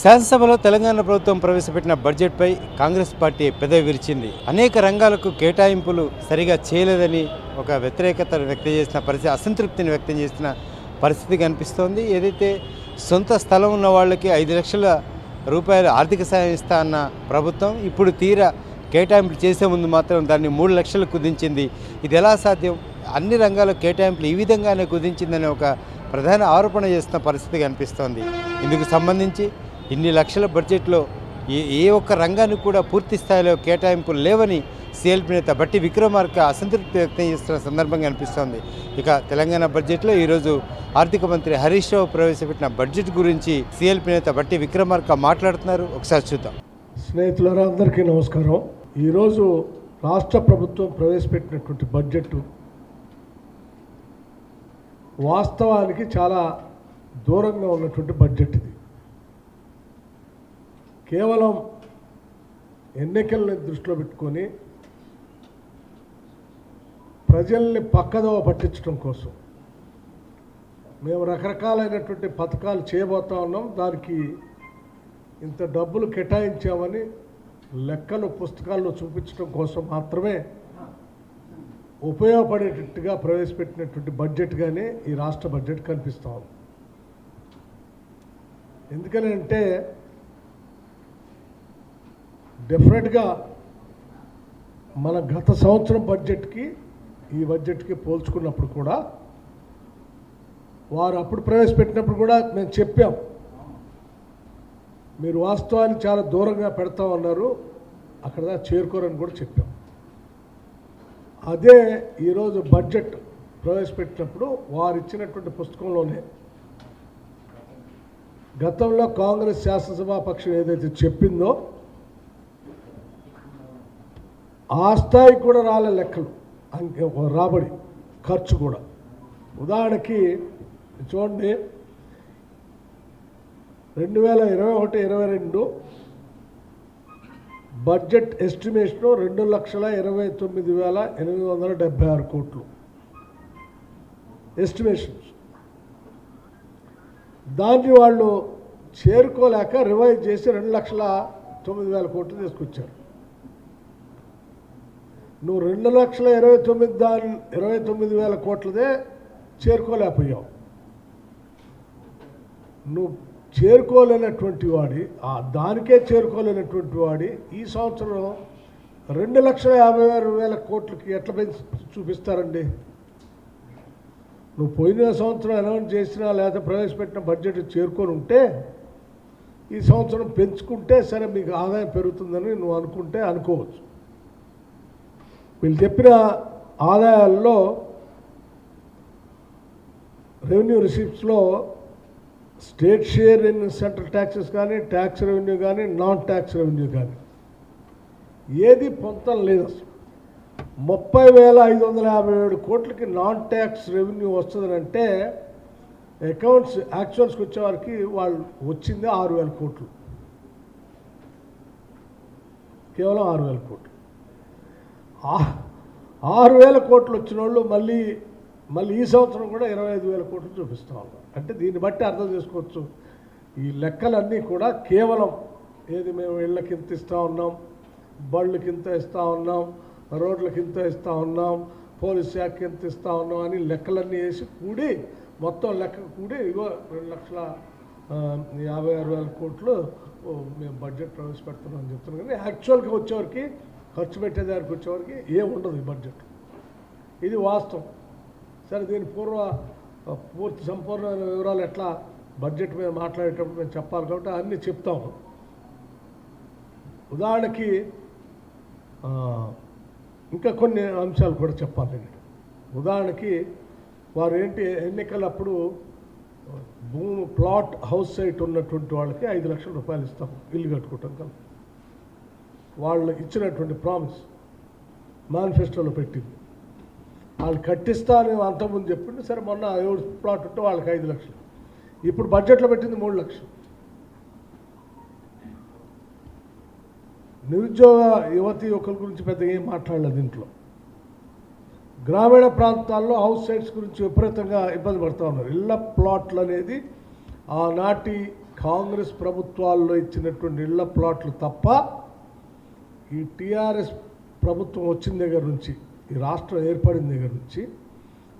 శాసనసభలో తెలంగాణ ప్రభుత్వం ప్రవేశపెట్టిన బడ్జెట్పై కాంగ్రెస్ పార్టీ పెదవి విరిచింది. అనేక రంగాలకు కేటాయింపులు సరిగా చేయలేదని ఒక వ్యతిరేకతను వ్యక్తం చేసిన పరిస్థితి, అసంతృప్తిని వ్యక్తం చేసిన పరిస్థితి కనిపిస్తోంది. ఏదైతే సొంత స్థలం ఉన్న వాళ్ళకి 5 లక్షల రూపాయలు ఆర్థిక సాయం ఇస్తా అన్న ప్రభుత్వం ఇప్పుడు తీరా కేటాయింపులు చేసే ముందు మాత్రం దాన్ని 3 లక్షలు కుదించింది. ఇది ఎలా సాధ్యం? అన్ని రంగాల కేటాయింపులు ఈ విధంగానే కుదించిందని ఒక ప్రధాన ఆరోపణ చేస్తున్న పరిస్థితి కనిపిస్తోంది. ఇందుకు సంబంధించి ఇన్ని లక్షల బడ్జెట్లో ఏ ఒక్క రంగానికి కూడా పూర్తి స్థాయిలో కేటాయింపులు లేవని సిఎల్పి నేత బట్టి విక్రమార్క అసంతృప్తి వ్యక్తం చేస్తున్న సందర్భంగా అనిపిస్తోంది. ఇక తెలంగాణ బడ్జెట్లో ఈరోజు ఆర్థిక మంత్రి హరీష్ రావు ప్రవేశపెట్టిన బడ్జెట్ గురించి సిఎల్పి నేత బట్టి విక్రమార్క మాట్లాడుతున్నారు. ఒకసారి చూద్దాం. స్నేహితులారా, అందరికీ నమస్కారం. ఈరోజు రాష్ట్ర ప్రభుత్వం ప్రవేశపెట్టినటువంటి బడ్జెట్ వాస్తవానికి చాలా దూరంగా ఉన్నటువంటి బడ్జెట్. ఇది కేవలం ఎన్నికలను దృష్టిలో పెట్టుకొని ప్రజల్ని పక్కదోవ పట్టించడం కోసం మేము రకరకాలైనటువంటి పథకాలు చేయబోతా ఉన్నాం. దానికి ఇంత డబ్బులు కేటాయించామని లెక్కలు పుస్తకాల్లో చూపించడం కోసం మాత్రమే ఉపయోగపడేటట్టుగా ప్రవేశపెట్టినటువంటి బడ్జెట్గానే ఈ రాష్ట్ర బడ్జెట్ కనిపిస్తూ ఉంది. ఎందుకని అంటే డెఫినెట్గా మన గత సంవత్సరం బడ్జెట్కి ఈ బడ్జెట్కి పోల్చుకున్నప్పుడు కూడా వారు అప్పుడు ప్రవేశపెట్టినప్పుడు కూడా మేము చెప్పాం, మీరు వాస్తవాన్ని చాలా దూరంగా పెడతా ఉన్నారు, అక్కడ చేరుకోరని కూడా చెప్పాం. అదే ఈరోజు బడ్జెట్ ప్రవేశపెట్టినప్పుడు వారు ఇచ్చినటువంటి పుస్తకంలోనే గతంలో కాంగ్రెస్ శాసనసభా పక్షం ఏదైతే చెప్పిందో ఆ స్థాయికి కూడా రాలే లెక్కలు, రాబడి ఖర్చు కూడా. ఉదాహరణకి చూడండి, 2021-22 బడ్జెట్ ఎస్టిమేషను 2,29,876 కోట్లు ఎస్టిమేషన్స్. దాన్ని వాళ్ళు చేరుకోలేక రివైజ్ చేసి 2,09,000 కోట్లు తీసుకొచ్చారు. నువ్వు 2,29,000 కోట్లదే చేరుకోలేకపోయావు. నువ్వు చేరుకోలేనటువంటి వాడి, దానికే చేరుకోలేనటువంటి వాడి ఈ సంవత్సరం 2,56,000 కోట్లకి ఎట్లా పెంచి చూపిస్తారండి? నువ్వు పోయిన సంవత్సరం అనౌన్స్ చేసినా లేదా ప్రవేశపెట్టిన బడ్జెట్ చేరుకొని ఉంటే ఈ సంవత్సరం పెంచుకుంటే సరే మీకు ఆదాయం పెరుగుతుందని నువ్వు అనుకుంటే అనుకోవచ్చు. వీళ్ళు చెప్పిన ఆదాయాల్లో రెవెన్యూ రిసీప్ట్స్లో state share in central taxes కానీ, ట్యాక్స్ రెవెన్యూ కానీ, నాన్ ట్యాక్స్ రెవెన్యూ కానీ ఏది పొందడం లేదు. అసలు 30,557 కోట్లకి నాన్ ట్యాక్స్ రెవెన్యూ వస్తుందంటే అకౌంట్స్ యాక్చువల్స్కి వచ్చేవారికి వాళ్ళు వచ్చింది 6,000 కోట్లు, కేవలం 6,000 కోట్లు. 6,000 కోట్లు వచ్చిన వాళ్ళు మళ్ళీ ఈ సంవత్సరం కూడా 25,000 కోట్లు చూపిస్తూ ఉన్నారు. అంటే దీన్ని బట్టి అర్థం చేసుకోవచ్చు, ఈ లెక్కలన్నీ కూడా కేవలం ఏది మేము ఇళ్ళకి ఇంత ఇస్తూ ఉన్నాం, బళ్ళకి ఇంత ఇస్తూ ఉన్నాం, రోడ్లకి ఇంత ఇస్తూ ఉన్నాం, పోలీస్ శాఖకి ఇంత ఇస్తూ ఉన్నాం అని లెక్కలన్నీ వేసి కూడి మొత్తం లెక్క కూడి ఇగో 2,56,000 కోట్లు మేము బడ్జెట్ ప్రవేశపెడుతున్నాం అని చెప్తున్నాం. కానీ యాక్చువల్గా వచ్చేవారికి, ఖర్చు పెట్టేదానికి వచ్చేవారికి ఏముండదు ఈ బడ్జెట్. ఇది వాస్తవం. సరే, దీని పూర్తి సంపూర్ణమైన వివరాలు ఎట్లా బడ్జెట్ మీద మాట్లాడేటప్పుడు మేము చెప్పాలి కాబట్టి అన్నీ చెప్తాము. ఉదాహరణకి ఇంకా కొన్ని అంశాలు కూడా చెప్పాలి. ఉదాహరణకి వారు ఎన్నికలప్పుడు ప్లాట్ హౌస్ సైట్ ఉన్నటువంటి వాళ్ళకి 5 లక్షల రూపాయలు ఇస్తాము ఇల్లు కట్టుకుంటాం కదా. వాళ్ళు ఇచ్చినటువంటి ప్రామిస్ మేనిఫెస్టోలో పెట్టింది. వాళ్ళు కట్టిస్తా అని అంతకుముందు చెప్పింది. సరే, మొన్న 7 ప్లాట్ ఉంటే వాళ్ళకి 5 లక్షలు, ఇప్పుడు బడ్జెట్లో పెట్టింది 3 లక్షలు. నిరుద్యోగ యువకుల గురించి పెద్దగా ఏం మాట్లాడలేదు దీంట్లో. గ్రామీణ ప్రాంతాల్లో హౌస్ సైట్స్ గురించి విపరీతంగా ఇబ్బంది పడుతూ ఉన్నారు. ఇళ్ళ ప్లాట్లు అనేది ఆనాటి కాంగ్రెస్ ప్రభుత్వాల్లో ఇచ్చినటువంటి ఇళ్ల ప్లాట్లు తప్ప ఈ టీఆర్ఎస్ ప్రభుత్వం వచ్చిన దగ్గర నుంచి, ఈ రాష్ట్రం ఏర్పడిన దగ్గర నుంచి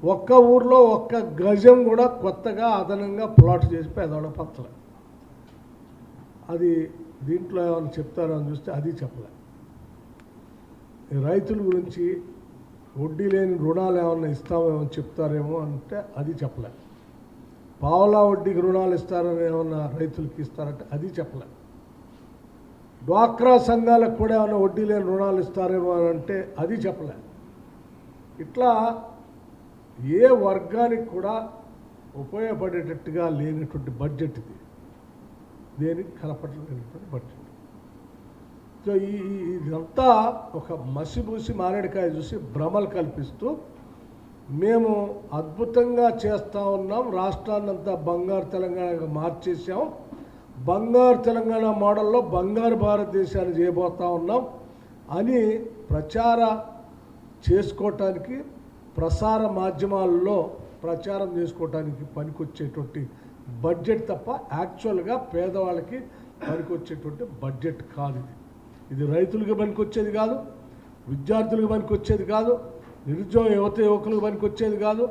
ఒక్క ఊర్లో ఒక్క గజం కూడా కొత్తగా అదనంగా ప్లాట్ చేసి పేదవాళ్ళకి పంచలే. అది దీంట్లో ఏమైనా చెప్తారో అని చూస్తే అది చెప్పలే. రైతుల గురించి వడ్డీ లేని రుణాలు ఏమన్నా ఇస్తామేమో చెప్తారేమో అంటే అది చెప్పలే. పావలా వడ్డీకి రుణాలు ఇస్తారని ఏమన్నా రైతులకి ఇస్తారంటే అది చెప్పలే. డ్వాక్రా సంఘాలకు కూడా ఏమైనా వడ్డీ లేని రుణాలు ఇస్తారేమో అని అంటే అది చెప్పలే. ఇట్లా ఏ వర్గానికి కూడా ఉపయోగపడేటట్టుగా లేనటువంటి బడ్జెట్ ఇది, దేనికి కనపడలేనటువంటి బడ్జెట్. సో ఇదంతా ఒక మసిబూసి మారేడుకాయ చూసి భ్రమలు కల్పిస్తూ మేము అద్భుతంగా చేస్తూ ఉన్నాం, రాష్ట్రాన్నంతా బంగారు తెలంగాణగా మార్చేసాం, బంగారు తెలంగాణ మోడల్లో బంగారు భారతదేశాన్ని చేయబోతూ ఉన్నాం అని ప్రచార చేసుకోవటానికి, ప్రసార మాధ్యమాల్లో ప్రచారం చేసుకోవటానికి పనికొచ్చేటువంటి బడ్జెట్ తప్ప యాక్చువల్గా పేదవాళ్ళకి పనికొచ్చేటువంటి బడ్జెట్ కాదు ఇది. ఇది రైతులకు పనికొచ్చేది కాదు, విద్యార్థులకు పనికొచ్చేది కాదు, నిరుద్యోగ యువకులకు పనికొచ్చేది కాదు,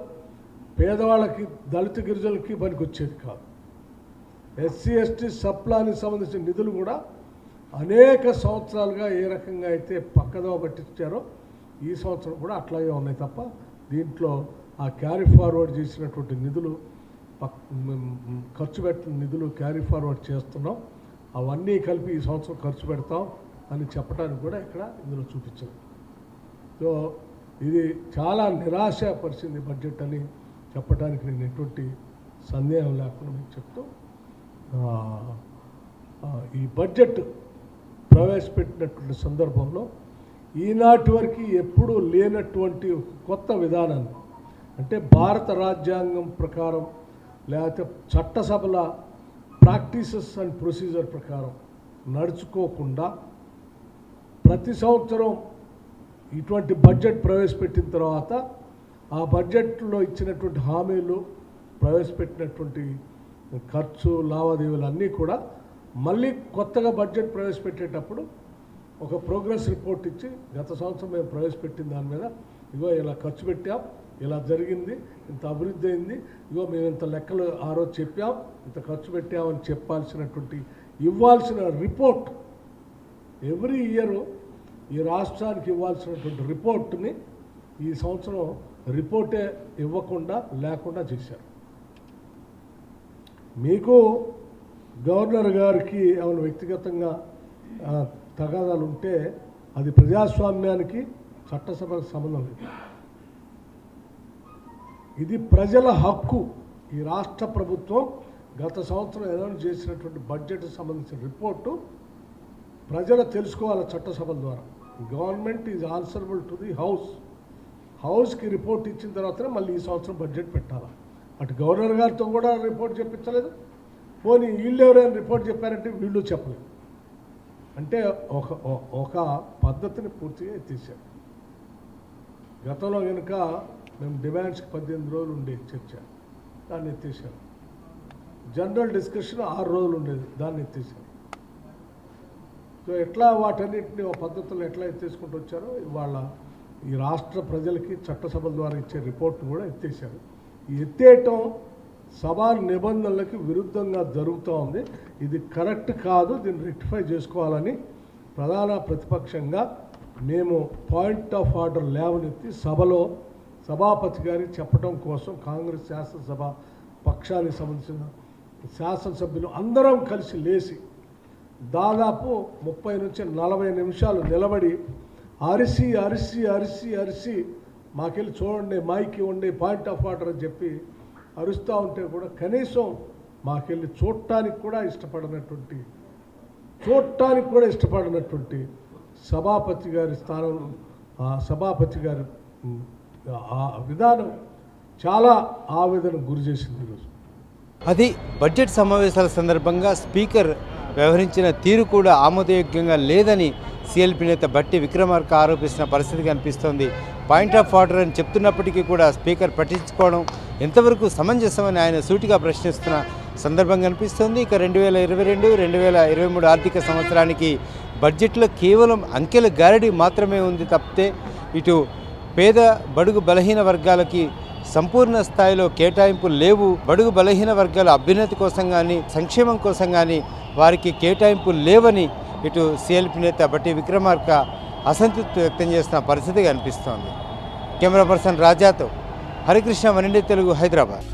పేదవాళ్ళకి, దళిత గిరిజనులకి పనికొచ్చేది కాదు. ఎస్సీ ఎస్టీ సప్లానికి సంబంధించిన నిధులు కూడా అనేక సంవత్సరాలుగా ఏ రకంగా అయితే పక్కదోవ పట్టించారో ఈ సంవత్సరం కూడా అట్లాగే ఉన్నాయి తప్ప దీంట్లో ఆ క్యారీ ఫార్వర్డ్ చేసినటువంటి నిధులు, ఖర్చు పెట్టిన నిధులు క్యారీ ఫార్వర్డ్ చేస్తున్నాం, అవన్నీ కలిపి ఈ సంవత్సరం ఖర్చు పెడతాం అని చెప్పడానికి కూడా ఇక్కడ ఇందులో చూపించారు. సో ఇది చాలా నిరాశపరిచింది బడ్జెట్ అని చెప్పడానికి నేను ఎటువంటి సందేహం లేకుండా మీకు చెప్తూ, ఈ బడ్జెట్ ప్రవేశపెట్టినటువంటి సందర్భంలో ఈనాటి వరకు ఎప్పుడూ లేనటువంటి కొత్త విధానాన్ని, అంటే భారత రాజ్యాంగం ప్రకారం లేకపోతే చట్టసభల ప్రాక్టీసెస్ అండ్ ప్రొసీజర్ ప్రకారం నడుచుకోకుండా ప్రతి సంవత్సరం ఇటువంటి బడ్జెట్ ప్రవేశపెట్టిన తర్వాత ఆ బడ్జెట్లో ఇచ్చినటువంటి హామీలు, ప్రవేశపెట్టినటువంటి ఖర్చు లావాదేవీలు అన్నీ కూడా మళ్ళీ కొత్తగా బడ్జెట్ ప్రవేశపెట్టేటప్పుడు ఒక ప్రోగ్రెస్ రిపోర్ట్ ఇచ్చి గత సంవత్సరం మేము ప్రవేశపెట్టిన దాని మీద ఇగో ఇలా ఖర్చు పెట్టాం, ఇలా జరిగింది, ఇంత అభివృద్ధి అయింది, ఇగో మేము ఇంత లెక్కలు ఆ రోజు చెప్పాం, ఇంత ఖర్చు పెట్టామని చెప్పాల్సినటువంటి ఇవ్వాల్సిన రిపోర్ట్ ఎవ్రీ ఇయర్ ఈ రాష్ట్రానికి ఇవ్వాల్సినటువంటి రిపోర్ట్ని ఈ సంవత్సరం రిపోర్టే ఇవ్వకుండా లేకుండా చేశారు. మీకు గవర్నర్ గారికి ఏమైనా వ్యక్తిగతంగా తగాదాలు ఉంటే అది ప్రజాస్వామ్యానికి, చట్టసభకు సంబంధం లేదు. ఇది ప్రజల హక్కు. ఈ రాష్ట్ర ప్రభుత్వం గత సంవత్సరం అనౌన్స్ చేసినటువంటి బడ్జెట్కి సంబంధించిన రిపోర్టు ప్రజలు తెలుసుకోవాలి చట్టసభల ద్వారా. Government is answerable to the హౌస్కి రిపోర్ట్ ఇచ్చిన తర్వాతనే మళ్ళీ ఈ సంవత్సరం బడ్జెట్ పెట్టాలి. అటు గవర్నర్ గారితో కూడా రిపోర్ట్ చెప్పించలేదు, పోనీ వీళ్ళు ఎవరైనా రిపోర్ట్ చెప్పారంటే వీళ్ళు చెప్పలేదు. అంటే ఒక పద్ధతిని పూర్తిగా ఎత్తేసారు. గతంలో కనుక మేము డిమాండ్స్కి 18 రోజులు ఉండేది చర్చ, దాన్ని ఎత్తేసారు. జనరల్ డిస్కషన్ 6 రోజులు ఉండేది, దాన్ని ఎత్తేసారు. సో ఎట్లా వాటన్నిటిని ఒక పద్ధతులు ఎట్లా ఎత్తేసుకుంటూ వచ్చారో ఇవాళ ఈ రాష్ట్ర ప్రజలకి చట్టసభల ద్వారా ఇచ్చే రిపోర్ట్ను కూడా ఎత్తేసారు. ఈ ఎత్తేయటం సభా నిబంధనలకి విరుద్ధంగా జరుగుతూ ఉంది. ఇది కరెక్ట్ కాదు, దీన్ని రెక్టిఫై చేసుకోవాలని ప్రధాన ప్రతిపక్షంగా మేము పాయింట్ ఆఫ్ ఆర్డర్ లేవనెత్తి సభలో సభాపతి గారికి చెప్పడం కోసం కాంగ్రెస్ శాసనసభ పక్షానికి సంబంధించిన శాసనసభ్యులు అందరం కలిసి లేచి దాదాపు 30 నుంచి 40 నిమిషాలు నిలబడి అరిసి అరిసి అరిసి అరిసి మాకెళ్ళి చూడండి, మైక్ ఇవ్వండి, పాయింట్ ఆఫ్ ఆర్డర్ అని చెప్పి అరుస్తూ ఉంటే కూడా కనీసం మాకెళ్ళి చూడటానికి కూడా ఇష్టపడినటువంటి సభాపతి గారి స్థానం, సభాపతి గారి ఆ విధానం చాలా ఆవేదనకు గురి చేసింది ఈరోజు. అది బడ్జెట్ సమావేశాల సందర్భంగా స్పీకర్ వ్యవహరించిన తీరు కూడా ఆమోదయోగ్యంగా లేదని సిఎల్పి నేత బట్టి విక్రమార్క ఆరోపిస్తున్న పరిస్థితి కనిపిస్తోంది. పాయింట్ ఆఫ్ ఆర్డర్ అని చెప్తున్నప్పటికీ కూడా స్పీకర్ పట్టించుకోవడం ఎంతవరకు సమంజసమని ఆయన సూటిగా ప్రశ్నిస్తున్న సందర్భంగా కనిపిస్తుంది. ఇక 2022-2023 ఆర్థిక సంవత్సరానికి బడ్జెట్లో కేవలం అంకెల గారడి మాత్రమే ఉంది తప్పితే ఇటు పేద బడుగు బలహీన వర్గాలకి సంపూర్ణ స్థాయిలో కేటాయింపులు లేవు. బడుగు బలహీన వర్గాల అభ్యున్నతి కోసం కానీ సంక్షేమం కోసం కానీ వారికి కేటాయింపులు లేవని ఇటు సిఎల్పి నేత బట్టి విక్రమార్క అసంతృప్తి వ్యక్తం చేస్తున్న పరిస్థితి కనిపిస్తోంది. కెమెరా పర్సన్ రాజాతో హరికృష్ణ, వన్ ఇండియా తెలుగు, హైదరాబాద్.